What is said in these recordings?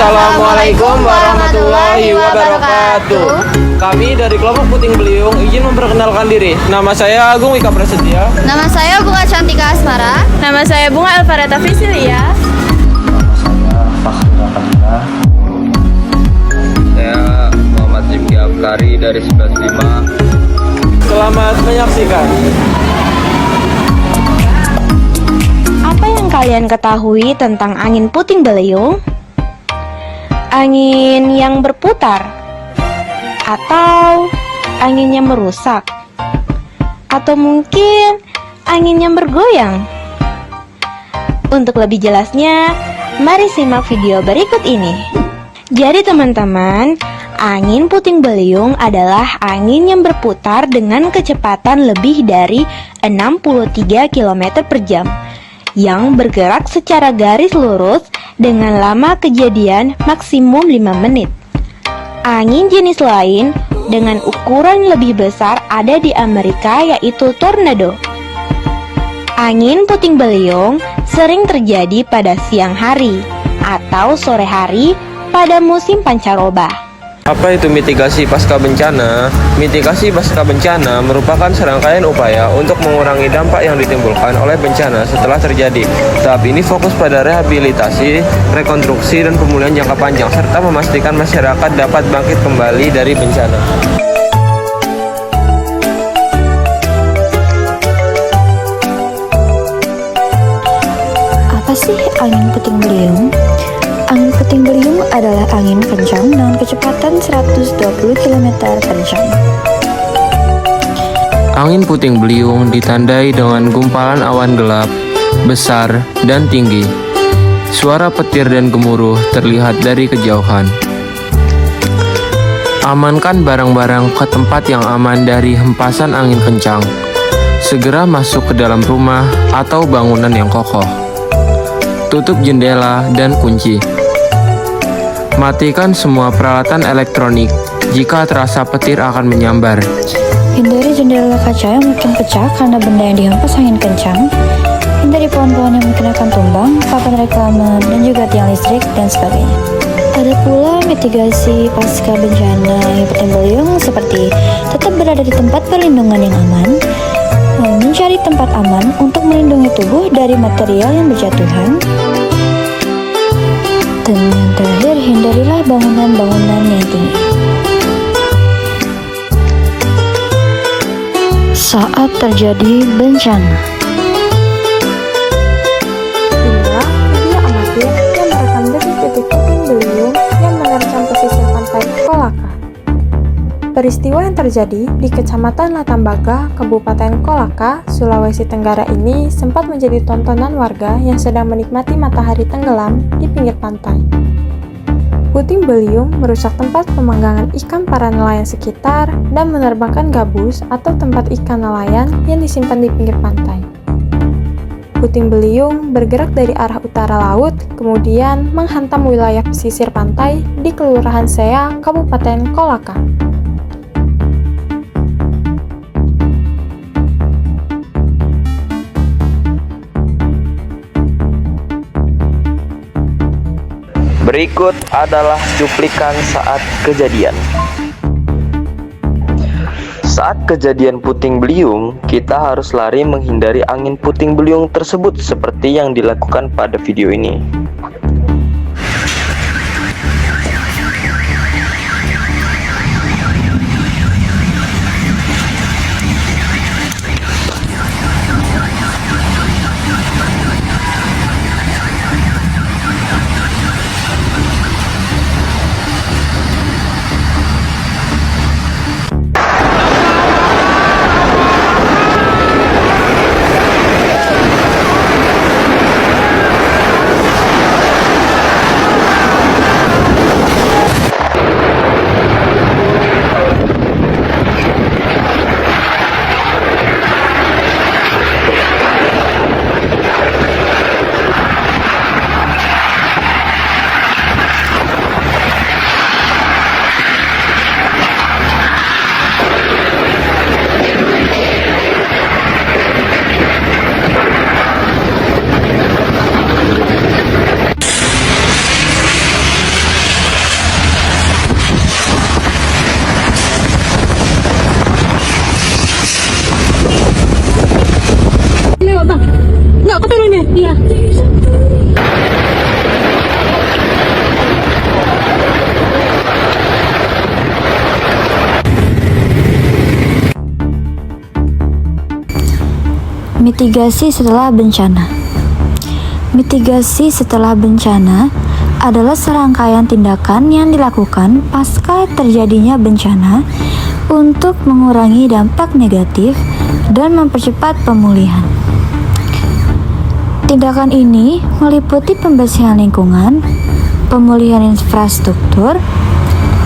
Assalamualaikum warahmatullahi wabarakatuh. Kami dari kelompok Puting Beliung izin memperkenalkan diri. Nama saya Agung Wika Prasetya. Nama saya Bunga Cantika Asmara. Nama saya Bunga Elvareta Visilia. Saya Muhammad Zimki Afkari dari 195. Selamat menyaksikan. Apa yang kalian ketahui tentang angin puting beliung? Angin yang berputar, atau angin yang merusak, atau mungkin angin yang bergoyang? Untuk lebih jelasnya, mari simak video berikut ini. Jadi teman-teman, angin puting beliung adalah angin yang berputar dengan kecepatan lebih dari 63 km per jam, yang bergerak secara garis lurus dengan lama kejadian maksimum 5 menit. Angin jenis lain dengan ukuran lebih besar ada di Amerika, yaitu tornado. Angin puting beliung sering terjadi pada siang hari atau sore hari pada musim pancaroba. Apa itu mitigasi pasca bencana? Mitigasi pasca bencana merupakan serangkaian upaya untuk mengurangi dampak yang ditimbulkan oleh bencana setelah terjadi. Tahap ini fokus pada rehabilitasi, rekonstruksi, dan pemulihan jangka panjang, serta memastikan masyarakat dapat bangkit kembali dari bencana. Apa sih angin puting beliung? Angin puting beliung adalah angin kencang dengan kecepatan 120 km per jam. Angin puting beliung ditandai dengan gumpalan awan gelap, besar, dan tinggi. Suara petir dan gemuruh terlihat dari kejauhan. Amankan barang-barang ke tempat yang aman dari hempasan angin kencang. Segera masuk ke dalam rumah atau bangunan yang kokoh. Tutup jendela dan kunci. Matikan semua peralatan elektronik jika terasa petir akan menyambar. Hindari jendela kaca yang mungkin pecah karena benda yang dihempas angin kencang. Hindari pohon-pohon yang mungkin akan tumbang, papan reklame, dan juga tiang listrik, dan sebagainya. Ada pula mitigasi pasca bencana angin puting beliung seperti tetap berada di tempat perlindungan yang aman, mencari tempat aman untuk melindungi tubuh dari material yang berjatuhan, dan yang terakhir, hindarilah bangunan-bangunan yang tinggi. Saat terjadi bencana. Inilah video amatir yang merekam detik-detik puting beliung yang menerjang pesisir pantai Kolaka. Peristiwa yang terjadi di Kecamatan Latambaga, Kabupaten Kolaka, Sulawesi Tenggara ini sempat menjadi tontonan warga yang sedang menikmati matahari tenggelam di pinggir pantai. Puting beliung merusak tempat pemanggangan ikan para nelayan sekitar dan menerbangkan gabus atau tempat ikan nelayan yang disimpan di pinggir pantai. Puting beliung bergerak dari arah utara laut, kemudian menghantam wilayah pesisir pantai di Kelurahan Sea, Kabupaten Kolaka. Berikut adalah cuplikan saat kejadian. Saat kejadian puting beliung, kita harus lari menghindari angin puting beliung tersebut seperti yang dilakukan pada video ini. Mitigasi setelah bencana. Mitigasi setelah bencana adalah serangkaian tindakan yang dilakukan pasca terjadinya bencana untuk mengurangi dampak negatif dan mempercepat pemulihan. Tindakan ini meliputi pembersihan lingkungan, pemulihan infrastruktur,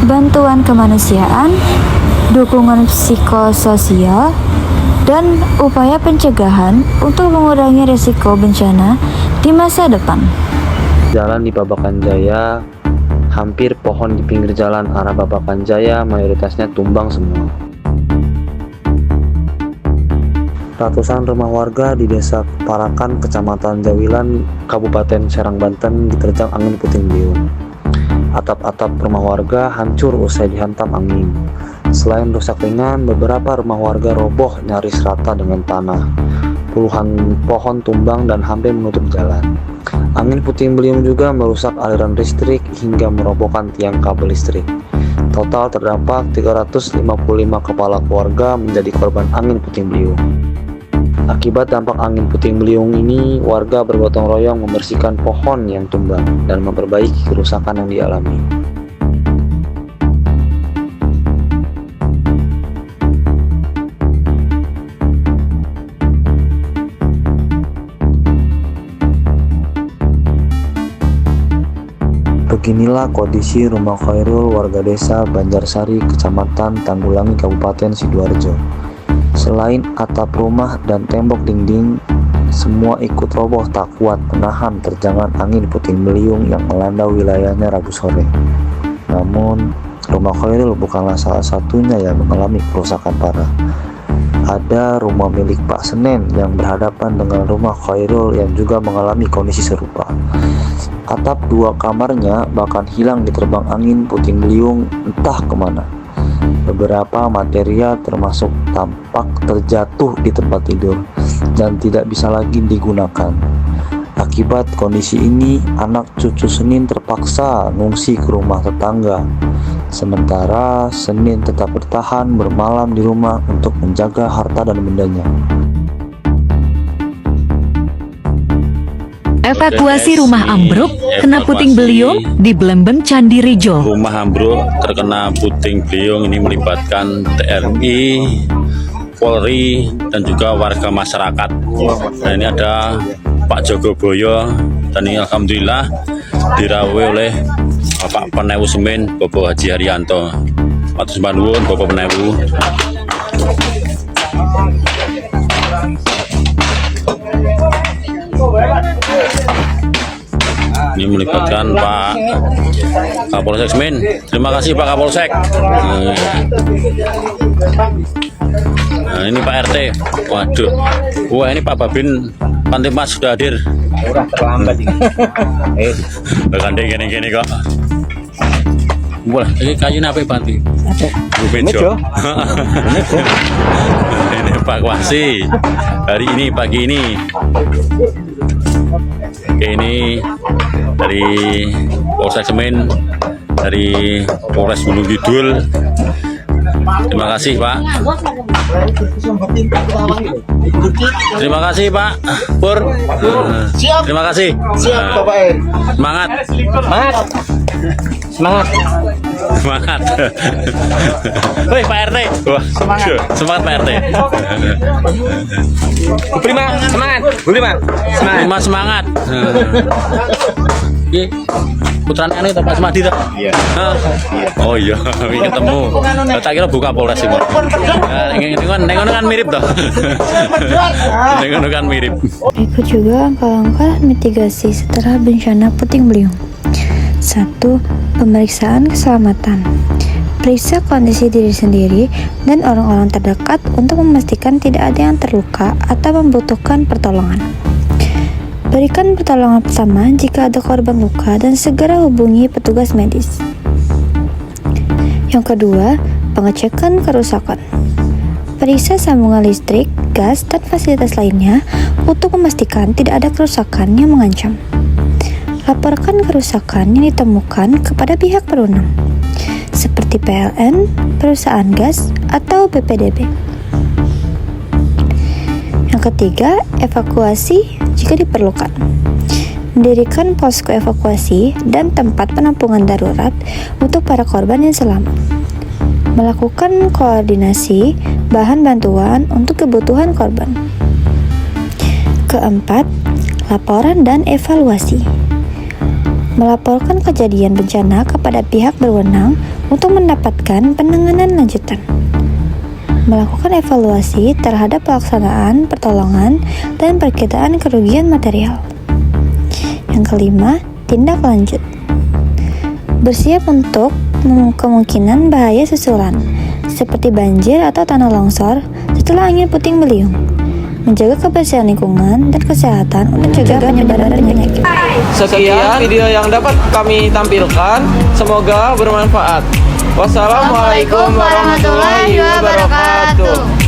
bantuan kemanusiaan, dukungan psikososial, dan upaya pencegahan untuk mengurangi risiko bencana di masa depan. Jalan di Babakan Jaya, hampir pohon di pinggir jalan arah Babakan Jaya mayoritasnya tumbang semua. Ratusan rumah warga di Desa Parakan, Kecamatan Jawilan, Kabupaten Serang, Banten diterjang angin puting beliung. Atap-atap rumah warga hancur usai dihantam angin. Selain rusak ringan, beberapa rumah warga roboh nyaris rata dengan tanah. Puluhan pohon tumbang dan hampir menutup jalan. Angin puting beliung juga merusak aliran listrik hingga merobohkan tiang kabel listrik. Total terdampak 355 kepala keluarga menjadi korban angin puting beliung. Akibat dampak angin puting beliung ini, warga bergotong royong membersihkan pohon yang tumbang dan memperbaiki kerusakan yang dialami. Beginilah kondisi rumah Khairul, warga desa Banjarsari, Kecamatan Tanggulangi, Kabupaten Sidoarjo. Selain atap rumah dan tembok dinding, semua ikut roboh tak kuat menahan terjangan angin puting beliung yang melanda wilayahnya Rabu sore. Namun, rumah Khairul bukanlah salah satunya yang mengalami kerusakan parah. Ada rumah milik Pak Senen yang berhadapan dengan rumah Khairul yang juga mengalami kondisi serupa. Atap dua kamarnya bahkan hilang diterbang angin puting beliung entah kemana. Beberapa material termasuk tampak terjatuh di tempat tidur dan tidak bisa lagi digunakan. Akibat kondisi ini, anak cucu Senin terpaksa ngungsi ke rumah tetangga. Sementara Senin tetap bertahan bermalam di rumah untuk menjaga harta dan bendanya. Evakuasi rumah ambruk kena puting beliung di Blembeng Candi Rejo. Rumah ambruk terkena puting beliung ini melibatkan TNI, Polri, dan juga warga masyarakat. Nah, ini ada Pak Jogoboyo dan ini alhamdulillah dirawat oleh Bapak Penewu Semen, Bapak Haji Haryanto. Matur nuwun Bapak Penewu. Ini melibatkan Pak Kapolsek Semen. Terima kasih Pak Kapolsek. Nah, ini Pak RT. Waduh. Wah, ini Pak Babin Pantimas sudah hadir. Udah terlambat ini. Gandeng gini kok. Boleh, ini kayunya apa Banti? Mejo. Ini evakuasi hari ini pagi ini. Oke, ini dari Polsek Semen, dari Polres Gunung Kidul. Terima kasih Pak. Terima kasih Pak Pur. Terima kasih. Siap Bapak. Semangat. Semangat. Semangat. Woi Pak RT. Wah, semangat Pak RT. Prima, semangat. Prima. Prima semangat. Oke. Putranya anu Pak Semadi toh? Iya. Oh iya, ini ketemu. Tak kira buka Polres ini. Nengono kan mirip toh. Nengono kan mirip. Berikut juga langkah-langkah mitigasi setelah bencana puting beliung. 1. Pemeriksaan keselamatan. Periksa kondisi diri sendiri dan orang-orang terdekat untuk memastikan tidak ada yang terluka atau membutuhkan pertolongan. Berikan pertolongan pertama jika ada korban luka dan segera hubungi petugas medis. Yang kedua, pengecekan kerusakan. Periksa sambungan listrik, gas, dan fasilitas lainnya untuk memastikan tidak ada kerusakan yang mengancam. Laporkan kerusakan yang ditemukan kepada pihak berwenang, seperti PLN, perusahaan gas, atau BPDB. Yang Yang ketiga, evakuasi jika diperlukan. Mendirikan posko evakuasi dan tempat penampungan darurat untuk para korban yang selamat. Melakukan koordinasi bahan bantuan untuk kebutuhan korban. Keempat, laporan dan evaluasi. Melaporkan kejadian bencana kepada pihak berwenang untuk mendapatkan penanganan lanjutan. Melakukan evaluasi terhadap pelaksanaan pertolongan dan perkiraan kerugian material. Yang kelima, tindak lanjut. Bersiap untuk kemungkinan bahaya susulan, seperti banjir atau tanah longsor setelah angin puting beliung. Menjaga kebersihan lingkungan dan kesehatan untuk mencegah penyebaran penyakit. Sekian video yang dapat kami tampilkan. Semoga bermanfaat. Wassalamualaikum warahmatullahi wabarakatuh.